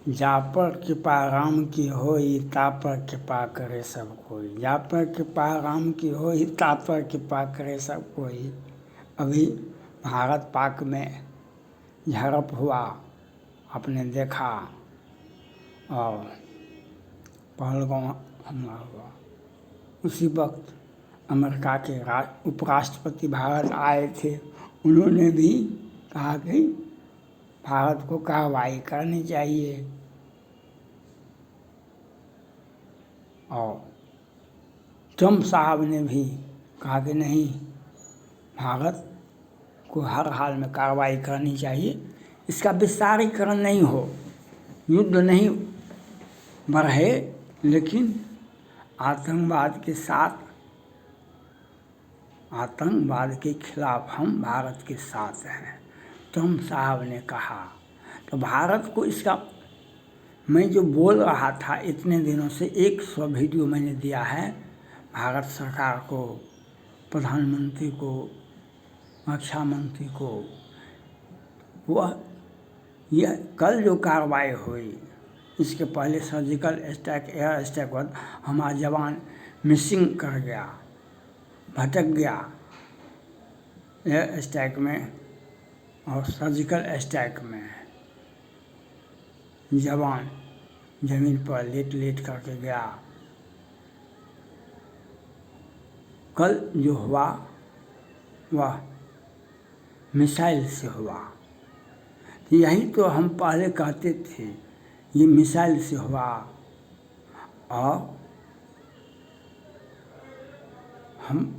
जा पर कृपा राम की होई ता पर कृपा करे सब कोई। जा पर कृपा राम की होई ता पर कृपा करे सब कोई। अभी भारत पाक में झड़प हुआ, आपने देखा, और पहलगाम हमला हुआ। उसी वक्त अमेरिका के उपराष्ट्रपति भारत आए थे। उन्होंने भी कहा कि भारत को कार्रवाई करनी चाहिए, और ट्रम्प साहब ने भी कहा कि नहीं, भारत को हर हाल में कार्रवाई करनी चाहिए, इसका विस्तारीकरण नहीं हो, युद्ध नहीं बढ़े, लेकिन आतंकवाद के खिलाफ हम भारत के साथ हैं, ट्रम्प साहब ने कहा। तो भारत को इसका, मैं जो बोल रहा था इतने दिनों से, 100 वीडियो मैंने दिया है भारत सरकार को, प्रधानमंत्री को, रक्षा मंत्री को। वह यह कल जो कार्रवाई हुई, इसके पहले सर्जिकल स्ट्राइक, एयर स्ट्राइक हुआ, हमारा जवान मिसिंग कर गया, भटक गया एयर स्ट्राइक में और सर्जिकल स्ट्राइक में। जवान जमीन पर लेट करके गया। कल जो हुआ वह मिसाइल से हुआ। यही तो हम पहले कहते थे, ये मिसाइल से हुआ, और हम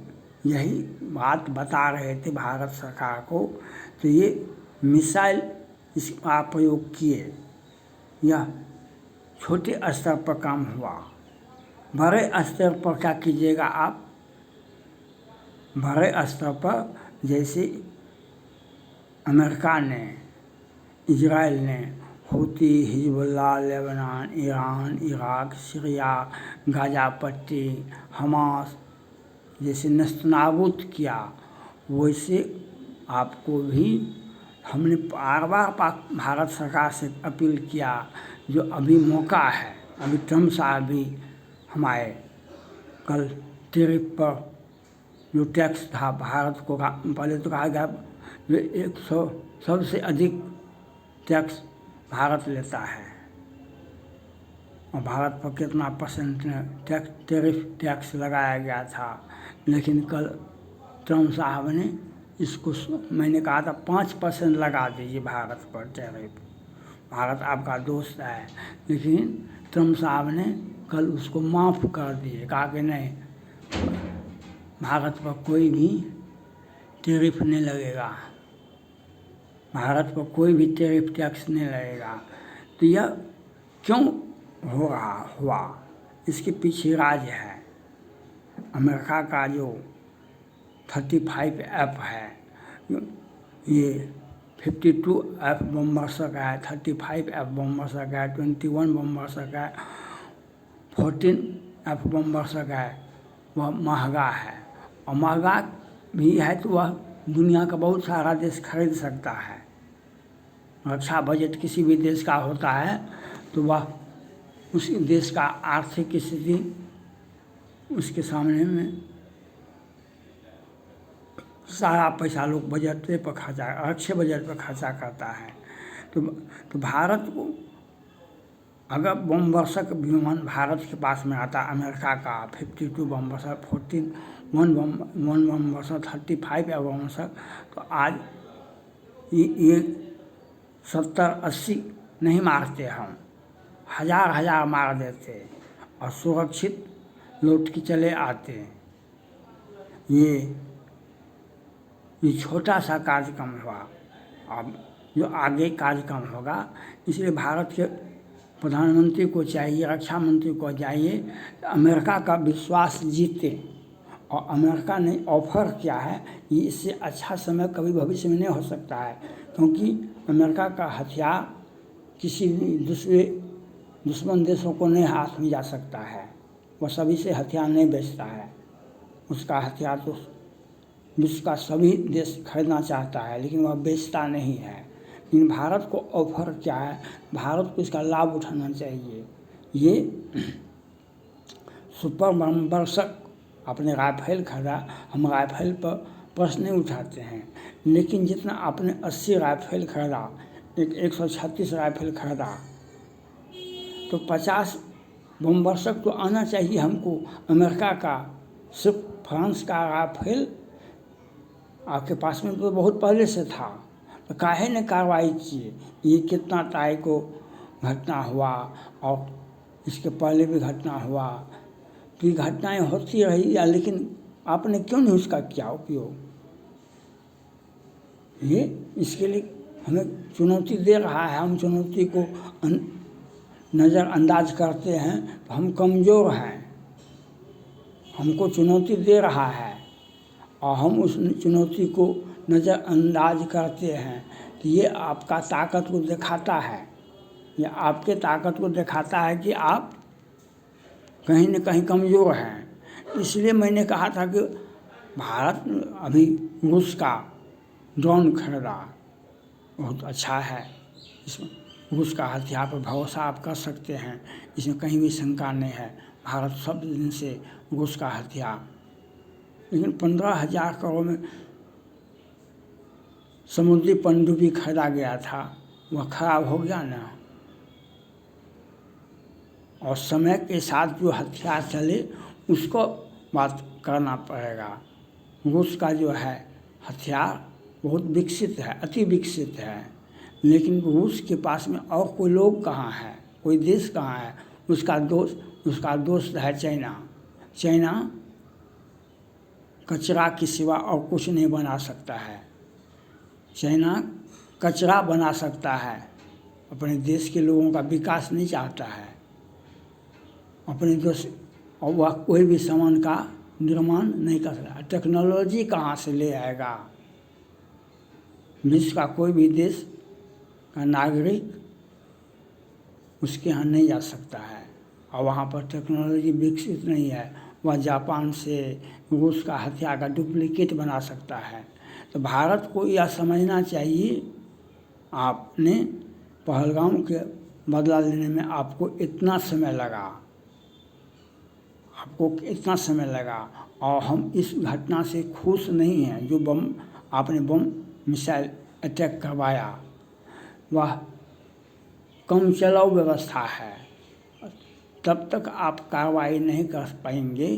यही बात बता रहे थे भारत सरकार को। तो ये मिसाइल इसका प्रयोग किए, यह छोटे स्तर पर काम हुआ। बड़े स्तर पर क्या कीजिएगा आप, बड़े स्तर पर जैसे अमेरिका ने, इजराइल ने, Houthi, Hezbollah, Lebanon, Iran, Iraq, Syria, Gaza पट्टी, हमास जैसे नस्तनाबूद किया, वैसे आपको भी हमने बार बार भारत सरकार से अपील किया। जो अभी मौका है, अभी ट्रम्प साहब भी हमारे कल टैरिफ पर जो टैक्स था भारत को, पहले तो कहा गया जो 100 सबसे अधिक टैक्स भारत लेता है, और भारत पर कितना परसेंट टैरिफ टैक्स लगाया गया था। लेकिन कल ट्रम्प साहब ने इसको, मैंने कहा था 5% लगा दीजिए भारत पर टैरिफ, भारत आपका दोस्त है, लेकिन ट्रम्प साहब ने कल उसको माफ़ कर दिए। कहा कि नहीं, भारत पर कोई भी टैरिफ नहीं लगेगा, भारत पर कोई भी टैरिफ टैक्स नहीं लगेगा। तो यह क्यों हुआ, इसके पीछे राज है। अमेरिका का जो 35F है, ये 52F बमवर्षक है, 35F बमवर्षक है, 21 बमवर्षक है, 14F बमवर्षक है। वह महंगा है, और महंगा भी है तो वह दुनिया का बहुत सारा देश खरीद सकता है। रक्षा बजट किसी भी देश का होता है तो वह उस देश का आर्थिक स्थिति उसके सामने में सारा पैसा लोग बजट पर खर्चा, रक्षा बजट पर खर्चा करता है। तो भारत को अगर बमवर्षक विमान भारत के पास में आता, अमेरिका का 52 बमवर्षक, 1 बमवर्षक, 35 बमवर्षक, तो आज ये 70-80 नहीं मारते, हम हजार मार देते और सुरक्षित लौट के चले आते। ये छोटा सा कार्यक्रम हुआ, अब जो आगे कार्यक्रम होगा, इसलिए भारत के प्रधानमंत्री को चाहिए, रक्षा मंत्री को चाहिए, अमेरिका का विश्वास जीते। और अमेरिका ने ऑफर किया है, ये इससे अच्छा समय कभी भविष्य में नहीं हो सकता है, क्योंकि अमेरिका का हथियार किसी भी दुश्मन देशों को नहीं हाथ में जा सकता है। वह सभी से हथियार नहीं बेचता है, उसका हथियार तो विश्व का सभी देश खरीदना चाहता है, लेकिन वह बेचता नहीं है। लेकिन भारत को ऑफर क्या है, भारत को इसका लाभ उठाना चाहिए। ये सुपर बमवर्षक आपने राफेल खरीदा, हम राफेल पर प्रश्न नहीं उठाते हैं, लेकिन जितना आपने 80 राफेल खरीदा, 136 राफेल खरीदा, तो 50 बमवर्षक तो आना चाहिए हमको अमेरिका का। सिर्फ फ्रांस का राफेल आपके पास में तो बहुत पहले से था, तो काहे ने कार्रवाई किए। ये कितना ताई को घटना हुआ और इसके पहले भी घटना हुआ, तो ये घटनाएँ होती रही या, लेकिन आपने क्यों नहीं उसका किया उपयोग। ये इसके लिए हमें चुनौती दे रहा है, हम चुनौती को नज़रअंदाज करते हैं तो हम कमज़ोर हैं। हमको चुनौती दे रहा है और हम उस चुनौती को नज़रअंदाज करते हैं, तो ये आपका ताकत को दिखाता है, ये आपके ताकत को दिखाता है कि आप कहीं न कहीं कमज़ोर हैं। इसलिए मैंने कहा था कि भारत अभी रूस का ड्रोन खरीदा, बहुत अच्छा है। इसमें रूस का हथियार पर भरोसा आप कर सकते हैं, इसमें कहीं भी शंका नहीं है। भारत सब दिन से रूस का हथियार, लेकिन 15,000 करोड़ में समुद्री पनडुब्बी खरीदा गया था, वह खराब हो गया ना। और समय के साथ जो हथियार चले उसको बात करना पड़ेगा। रूस का जो है हथियार बहुत विकसित है, अति विकसित है, लेकिन रूस के पास में और कोई लोग कहाँ है, कोई देश कहाँ है। उसका दोस्त है चाइना। चाइना कचरा के सिवा और कुछ नहीं बना सकता है। चाइना कचरा बना सकता है, अपने देश के लोगों का विकास नहीं चाहता है। अपने देश और वह कोई भी सामान का निर्माण नहीं कर सकता। टेक्नोलॉजी कहाँ से ले आएगा। विश्व का कोई भी देश का नागरिक उसके यहाँ नहीं जा सकता है, और वहाँ पर टेक्नोलॉजी विकसित नहीं है। वह जापान से रूस का हथियार का डुप्लीकेट बना सकता है। तो भारत को यह समझना चाहिए, आपने पहलगाम के बदला लेने में आपको इतना समय लगा, और हम इस घटना से खुश नहीं हैं। जो आपने बम मिसाइल अटैक करवाया, वह कम चलाऊ व्यवस्था है। तब तक आप कार्रवाई नहीं कर पाएंगे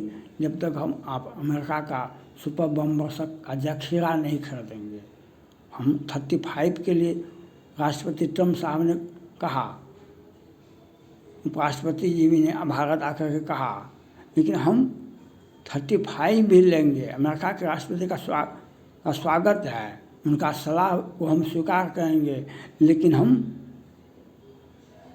जब तक आप अमेरिका का सुपर बमवर्षक का जखीरा नहीं खरीदेंगे। हम 35 के लिए राष्ट्रपति ट्रंप साहब ने कहा, उपराष्ट्रपति जी भी ने भारत आकर के कहा, लेकिन हम 35 भी लेंगे। अमेरिका के राष्ट्रपति का स्वागत है, उनका सलाह को हम स्वीकार करेंगे, लेकिन हम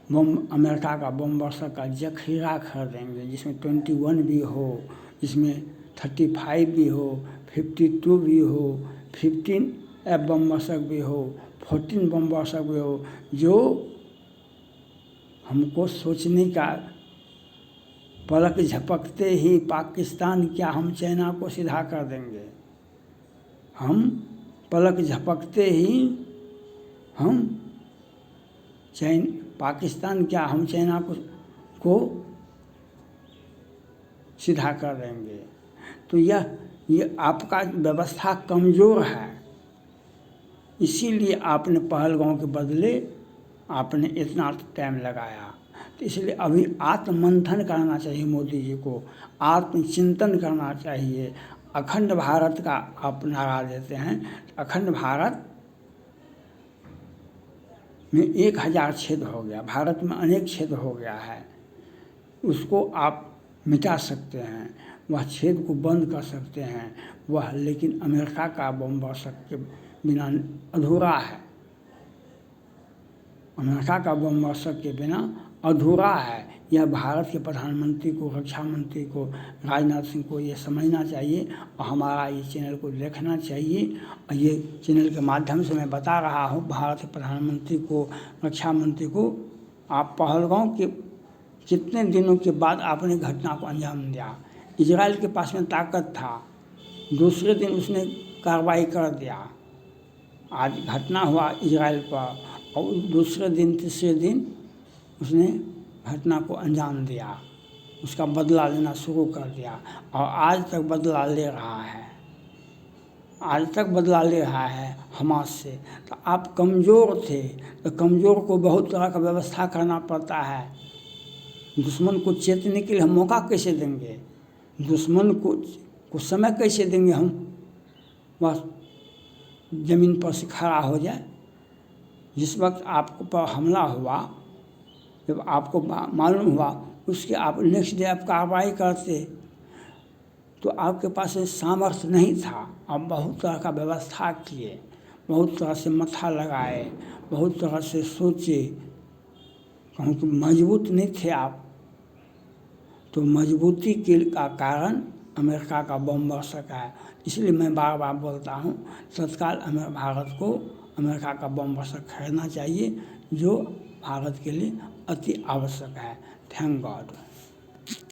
अमेरिका का बमवर्षक का जखीरा खरीदेंगे, जिसमें 21 भी हो, जिसमें 35 भी हो, 52 भी हो, 15 बमवर्षक भी हो, 14 बमवर्षक भी हो, जो हमको सोचने का, पलक झपकते ही पाकिस्तान क्या हम चाइना को सीधा कर देंगे। हम पलक झपकते ही पाकिस्तान क्या हम चाइना को सीधा कर देंगे। तो ये आपका व्यवस्था कमज़ोर है, इसीलिए आपने पहलगाम के बदले आपने इतना टाइम लगाया। तो इसलिए अभी आत्ममंथन करना चाहिए मोदी जी को, आत्मचिंतन करना चाहिए। अखंड भारत का आप नारा देते हैं, अखंड भारत में 1000 छेद हो गया, भारत में अनेक छेद हो गया है, उसको आप मिटा सकते हैं, वह छेद को बंद कर सकते हैं वह, लेकिन अमेरिका का बमवर्षक के बिना अधूरा है। अमेरिका का बमवर्षक के बिना अधूरा है। यह भारत के प्रधानमंत्री को, रक्षा मंत्री को, राजनाथ सिंह को ये समझना चाहिए और हमारा ये चैनल को देखना चाहिए। और ये चैनल के माध्यम से मैं बता रहा हूँ भारत के प्रधानमंत्री को, रक्षा मंत्री को, आप पहलगाम के कितने दिनों के बाद आपने घटना को अंजाम दिया। इजराइल के पास में ताकत था, दूसरे दिन उसने कार्रवाई कर दिया। आज घटना हुआ इजराइल पर और दूसरे दिन तीसरे दिन उसने घटना को अंजाम दिया, उसका बदला लेना शुरू कर दिया और आज तक बदला ले रहा है, आज तक बदला ले रहा है हमास से। तो आप कमज़ोर थे तो कमज़ोर को बहुत तरह का व्यवस्था करना पड़ता है। दुश्मन को चेतने के लिए हम मौका कैसे देंगे, दुश्मन को समय कैसे देंगे हम, बस ज़मीन पर से खड़ा हो जाए। जिस वक्त आपको पर हमला हुआ, जब आपको मालूम हुआ, उसके आप नेक्स्ट डे आप कार्रवाई करते तो आपके पास सामर्थ्य नहीं था। आप बहुत तरह का व्यवस्था किए, बहुत तरह से मथा लगाए, बहुत तरह से सोचे, क्योंकि मजबूत नहीं थे आप। तो मजबूती के का कारण अमेरिका का बम बरस सका है। इसलिए मैं बार बार बोलता हूँ, तत्काल भारत को अमेरिका का बम बरसक खरीदना चाहिए, जो भारत के लिए अति आवश्यक है। Thank God.